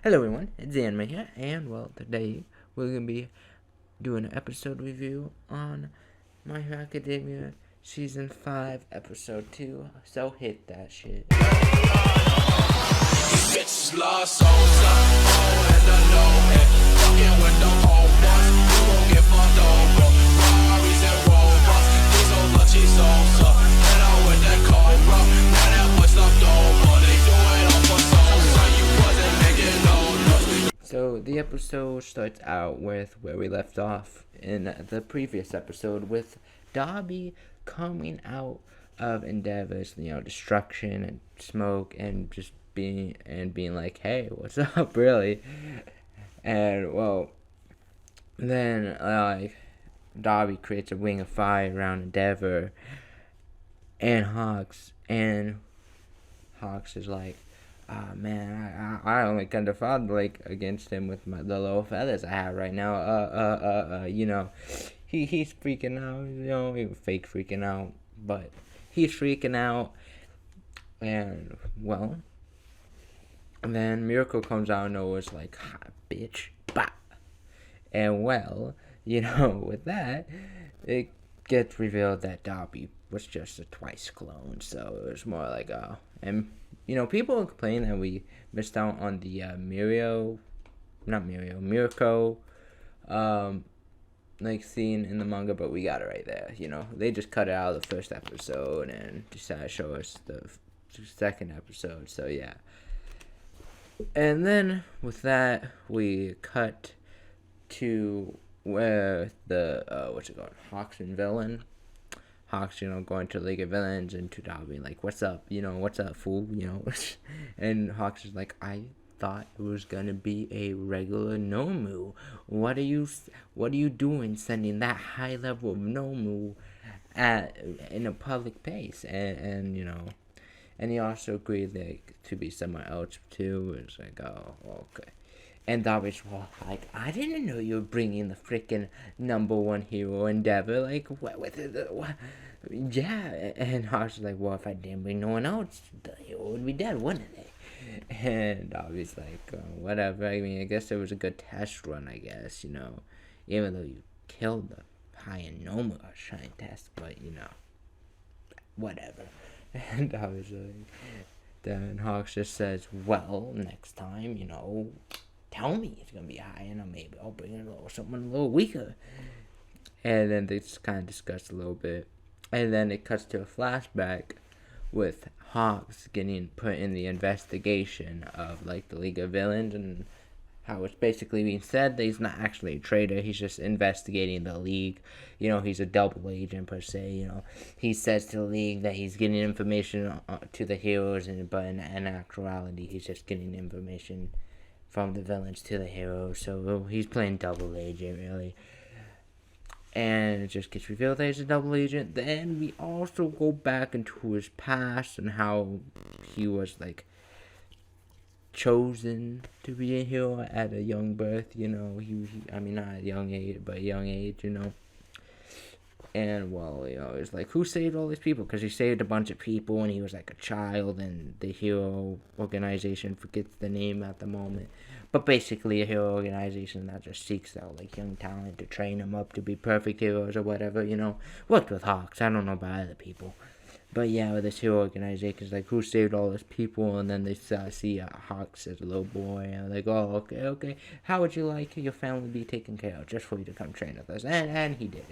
Hello everyone, it's Anime here, and well, today we're going to be doing an episode review on My Hero Academia Season 5, Episode 2, so hit that shit. Bitches lost souls up, and alone, and fucking with the old ones, you gon' get fucked over. Ferraris and Rovers, these old lucky souls up, and I'm with that Cobra, now that boy stopped over, they do it all for souls, so you wasn't making no noise. So the episode starts out with where we left off in the previous episode, with Dabi coming out of Endeavor's, destruction and smoke, and just being like, hey, what's up, really? And well, then Dabi creates a ring of fire around Endeavor and Hawks is like, man, I only can defend against him with the low feathers I have right now. He's freaking out, he was fake freaking out, but he's freaking out, and well, and then Miracle comes out and Noah's like, ha, bitch, bah. And well, with that, it gets revealed that Dabi was just a twice clone, so it was more like, oh, and people complain that we missed out on the Miracle, scene in the manga, but we got it right there. They just cut it out of the first episode and decided to show us the second episode. So yeah. And then with that, we cut to where the Hawks and Villain. Hawks, going to League of Villains, and to Dabi like, what's up? What's up, fool? And Hawks is like, I thought it was gonna be a regular Nomu. What are you doing sending that high level of Nomu in a public place? And he also agreed to be somewhere else too. It's like, oh, okay. And Dabi's like, I didn't know you were bringing the freaking number one hero Endeavor. Like, what? Yeah. And Hawks is like, well, if I didn't bring no one else, the hero would be dead, wouldn't it? And Dabi's like, whatever. I mean, I guess it was a good test run, I guess, even though you killed the high-end Noma Shine test, but, whatever. And obviously, then Hawks just says, well, next time, tell me it's gonna be high, and maybe I'll bring in someone a little weaker. And then they just kind of discuss a little bit, and then it cuts to a flashback with Hawks getting put in the investigation of the League of Villains, and how it's basically being said that he's not actually a traitor, he's just investigating the League. He's a double agent per se. He says to the League that he's getting information to the heroes, but in actuality he's just getting information from the villains to the heroes, so he's playing double agent, really. And it just gets revealed that he's a double agent. Then we also go back into his past and how he was chosen to be a hero at a young birth. I mean, not a young age, but a young age. And well, it's like, who saved all these people? Because he saved a bunch of people when he was a child, and the hero organization forgets the name at the moment. But basically, a hero organization that just seeks out young talent to train them up to be perfect heroes or whatever. Worked with Hawks. I don't know about other people. But yeah, with this hero organization, it's who saved all these people? And then they see Hawks as a little boy, and they're like, oh, okay. How would you like your family to be taken care of just for you to come train with us? And he did.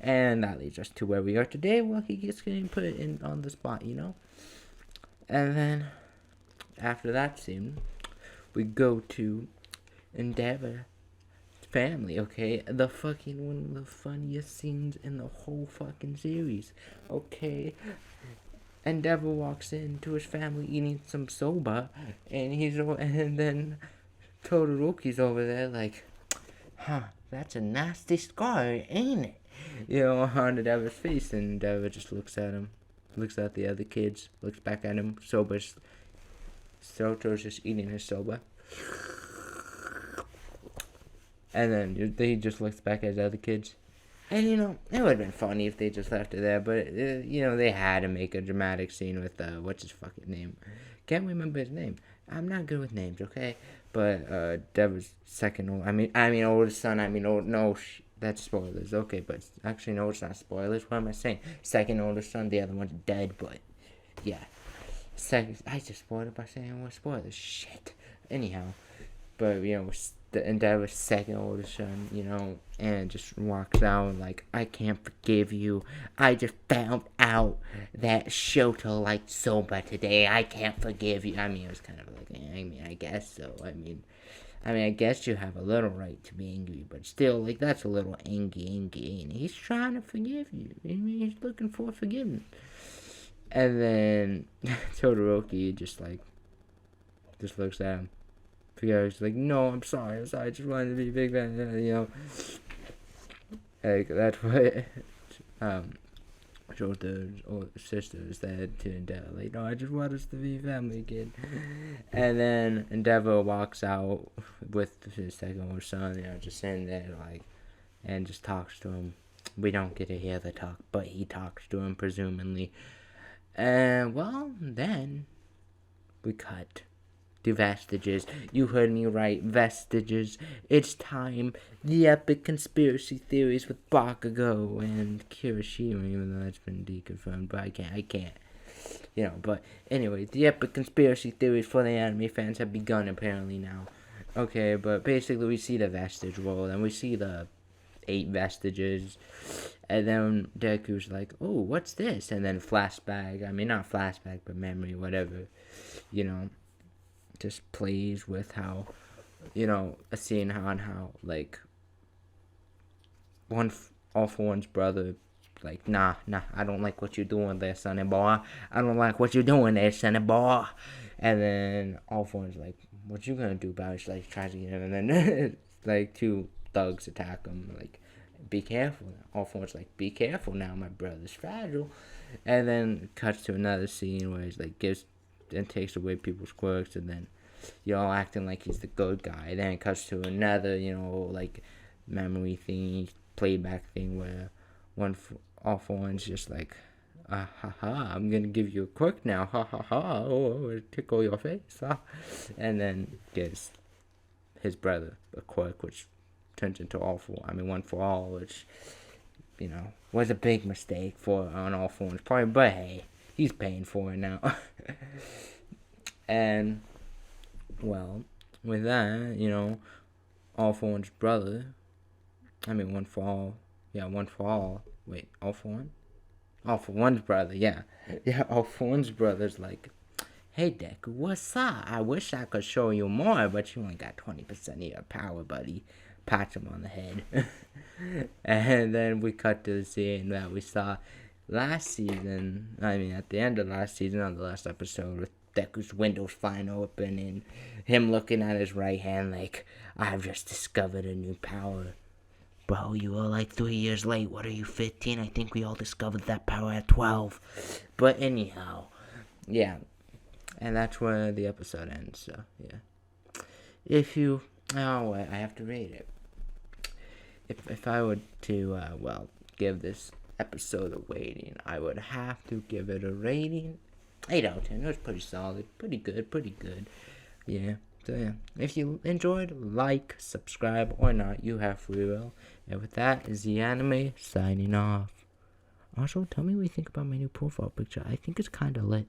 And that leads us to where we are today. Well, he gets getting put in on the spot, And then after that scene, we go to Endeavor family, okay? The fucking one of the funniest scenes in the whole fucking series, okay? Endeavor walks into his family eating some soba, and then Todoroki's over there that's a nasty scar, ain't it? On Endeavor's face, and Endeavor just looks at him, looks at the other kids, looks back at him. Soto's just eating his soba. And then he just looks back at the other kids. And, it would have been funny if they just left it there. But, they had to make a dramatic scene with, what's his fucking name? Can't remember his name. I'm not good with names, okay? But Deva's second old. I mean oldest son. No, that's spoilers. Okay, but actually no, it's not spoilers. What am I saying? Second oldest son. The other one's dead. But yeah, second. I just spoiled it by saying it was spoilers. Shit. Anyhow, but the Endeavor's second oldest son, and just walks out like, I can't forgive you. I just found out that Shoto liked Soba today. I can't forgive you. It was kind of like, I guess so. I guess you have a little right to be angry, but still, like, that's a little angry, and he's trying to forgive you. He's looking for forgiveness. And then Todoroki just looks at him. He's like, no, I'm sorry, I just wanted to be a big fan, Like, that's what, Shoto's older sister said to Endeavor, like, no, I just want us to be family again. And then Endeavor walks out with his second oldest son, just sitting there, like, and just talks to him. We don't get to hear the talk, but he talks to him, presumably. And, well, then we cut to Vestiges. You heard me right, Vestiges. It's time. The epic conspiracy theories with Bakugo and Kirishima, even though that's been deconfirmed, but I can't. But anyway, the epic conspiracy theories for the anime fans have begun apparently now. Okay, but basically we see the Vestige world, and we see the 8 Vestiges, and then Deku's like, oh, what's this? And then flashback, not flashback, but memory, whatever, just plays with how, a scene on how, like, All For One's brother, like, nah, I don't like what you're doing there, sonny boy. I don't like what you're doing there, sonny boy. And then All For One's like, what you gonna do about it? She, like, tries to get him, and then, like, 2 thugs attack him, like, be careful. All For One's like, be careful now, my brother's fragile. And then cuts to another scene where he's like, gives and takes away people's quirks, and then acting like he's the good guy. Then it cuts to another like memory thing, playback thing, where All For One's just like, ha ha, I'm gonna give you a quirk now, ha ha ha, oh, tickle your face, ha. And then gives his brother a quirk, which turns into One For All, which was a big mistake on All For One's part, but hey, he's paying for it now. And, well, with that, All For One's brother, One For All, One For All, wait, All For One? All For One's brother, yeah, All For One's brother's like, hey, Deku, what's up? I wish I could show you more, but you only got 20% of your power, buddy. Pat him on the head. And then we cut to the scene that we saw last season, at the end of last season, on the last episode, with Deku's windows flying open and him looking at his right hand like, I've just discovered a new power. Bro, you are like 3 years late. What are you, 15? I think we all discovered that power at 12. But anyhow, yeah. And that's where the episode ends, so, yeah. I have to rate it. If I were to, give this episode a rating, I would have to give it a rating 8 out of 10. It was pretty solid, pretty good. Yeah. So yeah, if you enjoyed, like, subscribe, or not, you have free will. And with that is the anime signing off. Also, tell me what you think about my new profile picture. I think it's kind of lit.